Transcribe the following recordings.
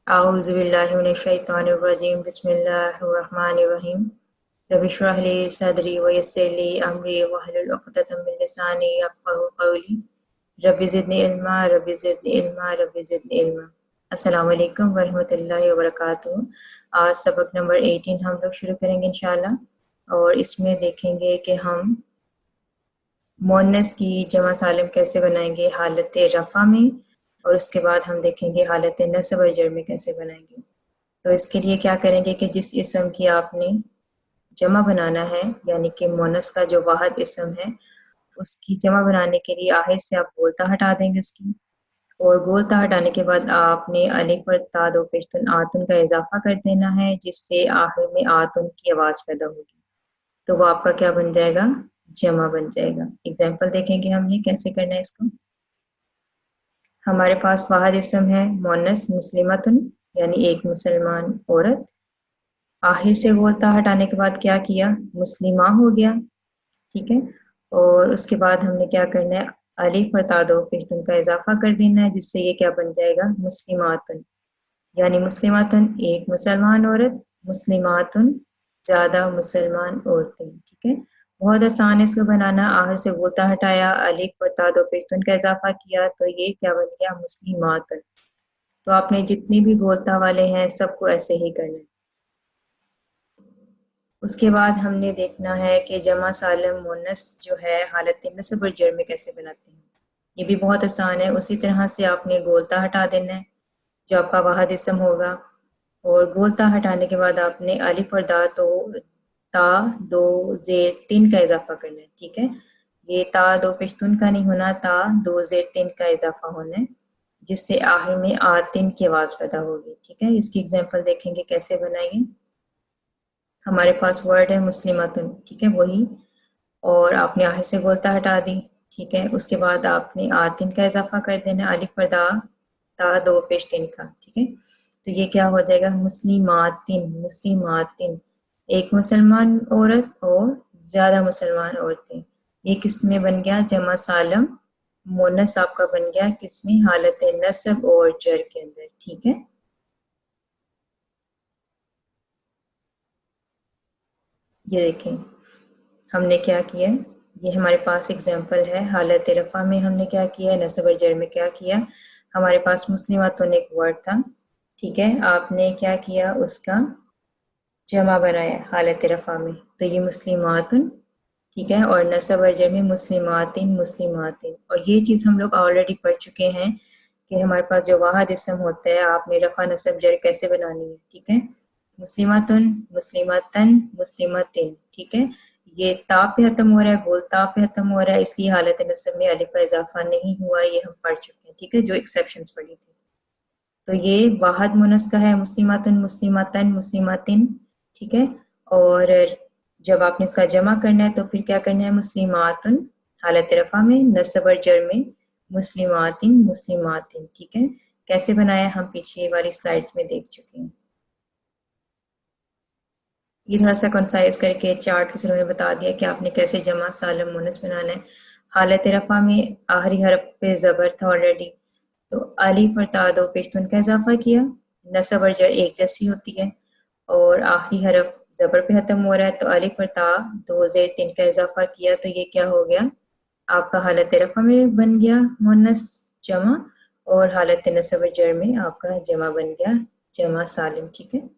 आऊज़ुबिल्लाहिमिनश्शैतानिर्रजीम बिस्मिल्लाहिर्रहमानिर्रहीम रब्बि इश्रह ली सदरी व यस्सिर ली अमरी वहलुल उक़दतम मिन लिसानी यफ़क़हू क़ौली रब्बि ज़िदनी इल्मा। अस्सलामु अलैकुम व रहमतुल्लाहि व बरकातुहू। आज सबक नंबर 18 हम लोग शुरू करेंगे इंशाल्लाह और इसमें देखेंगे कि हम मुअन्नस की जमा सालिम कैसे बनाएंगे हालत रफ़ा में, और उसके बाद हम देखेंगे हालत नस्ब और जर में कैसे बनाएंगे। तो इसके लिए क्या करेंगे कि जिस इसम की आपने जमा बनाना है, यानी कि मुअन्नस का जो वाहिद इसम है, उसकी जमा बनाने के लिए आखिर से आप गोलता हटा देंगे उसकी, और गोलता हटाने के बाद आपने अलिफ पर ता दो पेशतुन आतुन का इजाफा कर देना है, जिससे आखिर में आतुन की आवाज़ पैदा होगी। तो वो आपका क्या बन जाएगा? जमा बन जाएगा। एग्जाम्पल देखेंगे हम ये कैसे करना है इसको। हमारे पास वाहिद इसम है मुअन्नस मुस्लिमतुन, यानी एक मुसलमान औरत। आखिर से गोलता हटाने के बाद क्या किया? मुस्लिमा हो गया, ठीक है। और उसके बाद हमने क्या करना है? अलिफ और ता दो पेशतुन का इजाफा कर देना है, जिससे ये क्या बन जाएगा? मुस्लिमातुन, यानी मुस्लिमातुन एक मुसलमान औरत, मुस्लिमातुन ज्यादा मुसलमान औरतें, ठीक है। बहुत आसान है इसको बनाना। आखिर से गोलता हटाया, अलिफ और ता दो पेशतुन का इजाफा किया, तो ये क्या बन गया? मुस्लिमातुन। तो आपने जितने भी गोलता वाले हैं सबको ऐसे ही करना है। उसके बाद हमने देखना है कि जमा सालिम मुअन्नस जो है हालत नस्ब और जर में कैसे बनाते हैं। ये भी बहुत आसान है। उसी तरह से आपने गोलता हटा देना है जो आपका वाहिद इसम होगा, और गोलता हटाने के बाद आपने अलिफ और ता दो ज़ेर तीन का इजाफा करना है, ठीक है। ये ता दो पेशतुन का नहीं होना, ता दो ज़ेर तीन का इजाफा होना है, जिससे आखिर में आतिन की आवाज़ पैदा होगी, ठीक है। इसकी एग्जाम्पल देखेंगे कैसे बनाएंगे। हमारे पास वर्ड है मुस्लिमातुन, ठीक है, वही, और आपने आखिर से गोलता हटा दी, ठीक है। उसके बाद आपने आतिन का इजाफा कर देना, अलिफ पर ता दो पेश तीन का, ठीक है। तो ये क्या हो जाएगा? मुस्लिमातिन, मुस्लिमातिन एक मुसलमान औरत और ज्यादा मुसलमान औरतें। ये किस में बन गया? जमा सालम मुअन्नस आपका बन गया किसमें? हालत नस्ब और जर के अंदर, ठीक है। ये देखें हमने क्या किया, ये हमारे पास एग्जाम्पल है। हालत रफ़ा में हमने क्या किया, नस्ब और जर में क्या किया। हमारे पास मुस्लिमातुन एक वर्ड था, ठीक है, आपने क्या किया? उसका जमा बनाया हालत रफ़ा में, तो ये मुस्लिमातुन, ठीक है। और नस्ब और जर में मुस्लिमातिन, मुस्लिमातिन। और ये चीज़ हम लोग ऑलरेडी पढ़ चुके हैं कि हमारे पास जो वाहिद इसम होता है, आपने रफ़ा नस्ब जर कैसे बनानी है, ठीक है। मुस्लिमातुन, मुस्लिमातन, मुस्लिमातिन, ठीक है। ये ता पे खत्म हो रहा है, गोल ता पे खत्म हो रहा है, इसलिए हालत नस्ब में अलिफ का इजाफा नहीं हुआ, ये हम पढ़ चुके हैं, ठीक है, जो एक्सेप्शंस पढ़ी थी। तो ये वाहिद मुअन्नस का है मुस्लिमातुन, मुस्लिमातन, मुस्लिमातिन, ठीक है। और जब आपने इसका जमा करना है तो फिर क्या करना है? मुस्लिमातुन हालत रफ़ा में, नस्ब और जर में मुस्लिमातिन, मुस्लिमातिन, ठीक है। कैसे बनाया हम पीछे वाली स्लाइड्स में देख चुके हैं। ये थोड़ा सा कंसाइज करके चार्ट के में बता दिया कि आपने कैसे जमा सालम मुअन्नस बनाना है। हालत रफ़ा में आखिरी हरफ पे ज़बर था ऑलरेडी, तो अलिफ और ता दो पेशतुन का इजाफा किया। नस्ब और जर एक जैसी होती है, और आखिरी हरफ ज़बर पे ख़त्म हो रहा है, तो अलिफ और ता दो ज़ेर तीन का इजाफा किया, तो ये क्या हो गया? आपका हालत रफ़ा में बन गया मुअन्नस जमा, और हालत नस्ब और जर में आपका जमा बन गया जमा सालिम, ठीक है।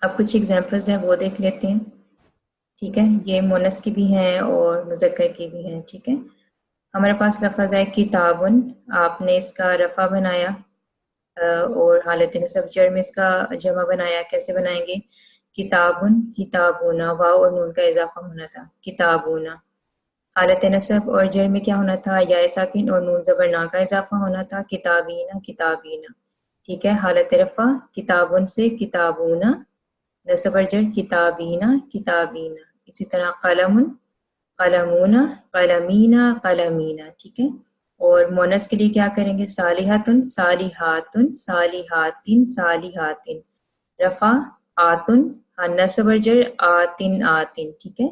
अब कुछ एग्जांपल्स हैं वो देख लेते हैं, ठीक है। ये मुअन्नस की भी हैं और मुज़क्कर की भी हैं, ठीक है। हमारे पास लफ्ज़ है किताबुन, आपने इसका रफ़ा बनाया और हालत नस्ब जर में इसका जमा बनाया। कैसे बनाएंगे? किताबुन, किताबुना, वाव और नून का इजाफा होना था, किताबुना। हालत नस्ब और जर में क्या होना था? या साकिन और नून ज़बर ना का इजाफा होना था, किताबीना, किताबीना, ठीक है। हालत रफ़ा किताबुन से किताबुना, नस्ब और जर किताबीना, किताबीना। इसी तरह कलमुन, कलमूना, कलमीना, कलमीना, ठीक है। और मुअन्नस के लिए क्या करेंगे? सालिहतुन, सालिहातुन, सालिहातिन, सालिहातिन। रफ़ा आतुन, हाँ, नस्ब और जर आतिन, आतिन, ठीक है।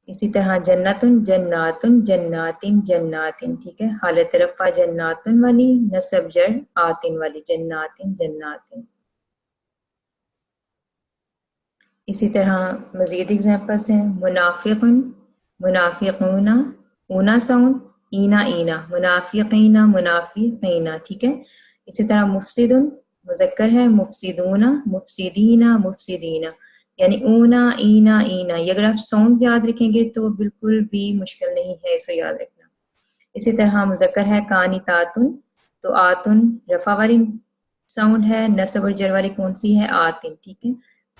इसी तरह जन्नतुन जन्नातुन जन्नातिन जन्नातिन, ठीक है। हालत रफ़ा जन्नातुन वाली, नसब जर आतिन वाली, जन्नातिन जन्नातिन। इसी तरह मज़ीद एग्जांपल्स हैं, मुनाफिकुन मुनाफिकूना, ऊना साउंड, ईना ईना, मुनाफिकीना मुनाफिकीना, ठीक है। इसी तरह मुफसिदुन मुज़क्कर है, मुफसिदूना मुफसिदीना मुफसिदीना, यानी ऊना ईना ईना। ये अगर आप साउंड याद रखेंगे तो बिल्कुल भी मुश्किल नहीं है इसको याद रखना। इसी तरह मुज़क्कर है कानितातुन, तो आतुन रफ़ा वाली साउंड है, नस्ब और जर वाली कौन सी है, आतिन, ठीक है।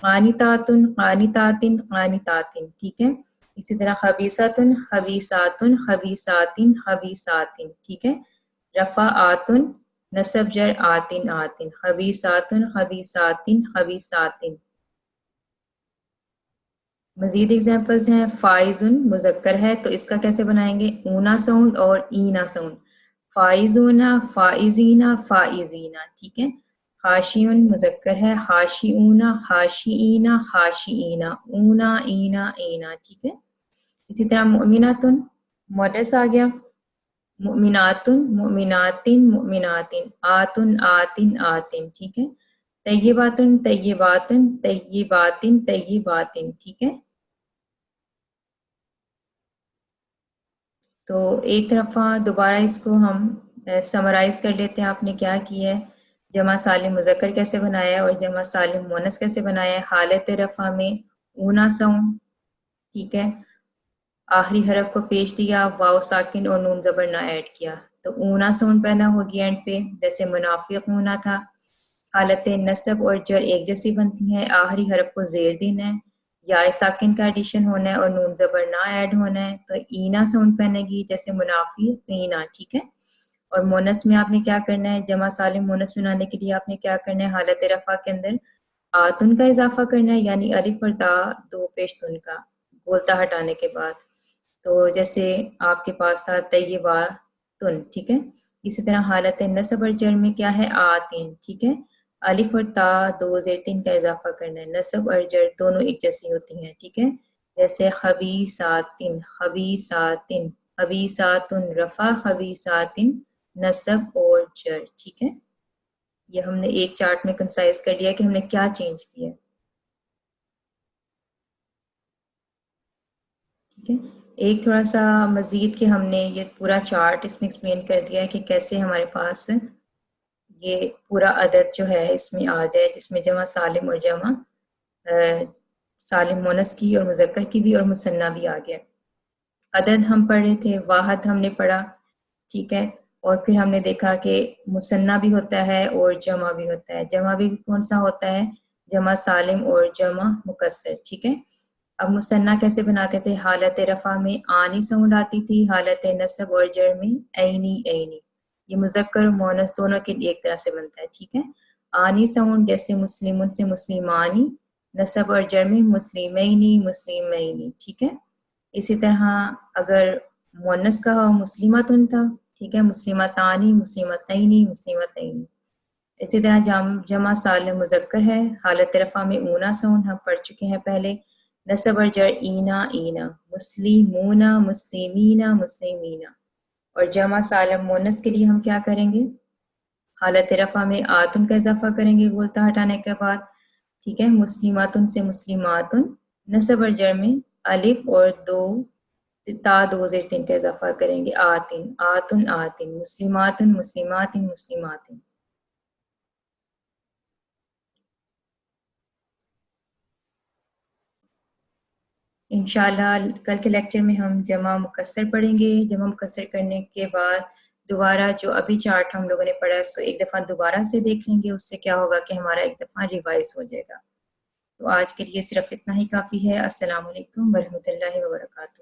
कानितातुन कानितातिन कानितातिन, ठीक है। इसी तरह खबीसातुन खबीसातुन खबीसातिन खबीसातिन, ठीक है। रफ़ा आतुन, नस्ब जर आतिन आतिन, खबीसातुन खबीसातिन खबीसातिन। मजीद एग्जांपल्स हैं, फाइजुन मुज़क्कर है तो इसका कैसे बनाएंगे, ऊना साउंड और ईना साउंड, फाइजुना फाइजीना फाइजीना, ठीक है। हाशियुन मुज़क्कर है, हाशिऊना हाशिईना हाशिईना, ऊना ईना ईना, ठीक है। इसी तरह मुमिनातुन मोडस आ गया, मुमिनातुन मुमिनातिन मुमिनातिन, आतुन आतिन आतिन, ठीक है। तय्यबातुन तय्यबातुन तय्यबातिन तय्यबातिन, ठीक है। तो एक तरफा दोबारा इसको हम समराइज कर लेते हैं, आपने क्या किया है, जमा सालिम मुज़क्कर कैसे बनाया है और जमा सालिम मुअन्नस कैसे बनाया है। हालत रफ़ा में ऊना साउंड, ठीक है, आखिरी हरफ को पेश दिया, वाव साकिन और नून ज़बर ना ऐड किया, तो ऊना साउंड पैदा हो गया एंड पे, जैसे मुनाफिक ऊना था। हालत नसब और जर एक जैसी बनती हैं, आखिरी हरफ को जेर देना है, या साकिन का एडिशन होना है और नून ज़बर ना ऐड होना है, तो ईना साउंड पहनेगी, जैसे मुनाफी ईना, ठीक है। और मोनस में आपने क्या करना है, जमा सालिम मोनस बनाने के लिए आपने क्या करना है, हालत रफ़ा के अंदर आतुन का इजाफा करना है, यानी अलिफ और ता दो पेश तुन का गोलता हटाने के बाद। तो जैसे आपके पास था तय्यबातुन, ठीक है। इसी तरह हालत नसब और जर में क्या है, आतिन, ठीक है। अलिफ और ता दो ज़ेर तीन का इजाफा करना है, नसब और जर दोनों एक जैसी होती हैं, ठीक है। जैसे खबीसातिन खबीसातिन, खबीसातुन रफ़ा खबीसातिन नसब और जर, ठीक है। ये हमने एक चार्ट में कंसाइज कर लिया कि हमने क्या चेंज किया, ठीक है। एक थोड़ा सा मजीद कि हमने ये पूरा चार्ट इसमें एक्सप्लेन कर दिया है कि कैसे हमारे पास ये पूरा अदद जो है इसमें आ जाए, जिसमें जमा सालिम और जमा सालिम मोनस की और मुज़क्कर की भी और मुसन्ना भी आ गया। अदद हम पढ़ रहे थे, वाहद हमने पढ़ा, ठीक है। और फिर हमने देखा कि मुसन्ना भी होता है और जमा भी होता है। जमा भी कौन सा होता है, जमा सालिम और जमा मुकस्सर, ठीक है। अब मुसन्ना कैसे बनाते थे, हालत रफ़ा में आनी साउंड आती थी, हालत नसब और जर में ऐनी ऐनी। ये मुज़क्कर और मुअन्नस दोनों के लिए एक तरह से बनता है, ठीक है। आनी साउंड जैसे मुस्लिमुन से मुस्लिमानी, नसब और जर में मुस्लिमैनी मुस्लिमैनी, ठीक है। इसी तरह अगर मुअन्नस का हो मुस्लिमतुन था, ठीक है, मुस्लिमतानी मुस्लिमतैनी मुस्लिमतैनी। इसी तरह जमा सालिम मुज़क्कर है, हालत रफ़ा में ऊना साउंड हम पढ़ चुके हैं पहले, नसब और जर ईना ईना, मुस्लिमूना मुस्लिमीना मुस्लिमीना। और जमा सालिम मुअन्नस के लिए हम क्या करेंगे, हालत रफ़ा में आतुन का इजाफा करेंगे गोलता हटाने के बाद, ठीक है, मुस्लिमातुन से मुस्लिमातुन, नसब और जर में अलिफ और दो ता दो ज़ेर तीन का इजाफा करेंगे, आतिन आतुन आतिन, मुस्लिमातुन मुस्लिमातिन मुस्लिमातिन। इंशाल्लाह कल के लेक्चर में हम जमा मुकस्सर पढ़ेंगे। जमा मुकस्सर करने के बाद दोबारा जो अभी चार्ट हम लोगों ने पढ़ा है उसको एक दफ़ा दोबारा से देख लेंगे, उससे क्या होगा कि हमारा एक दफ़ा रिवाइज हो जाएगा। तो आज के लिए सिर्फ इतना ही काफ़ी है। अस्सलाम वालेकुम वरहमतुल्लाहि व बरकातहू।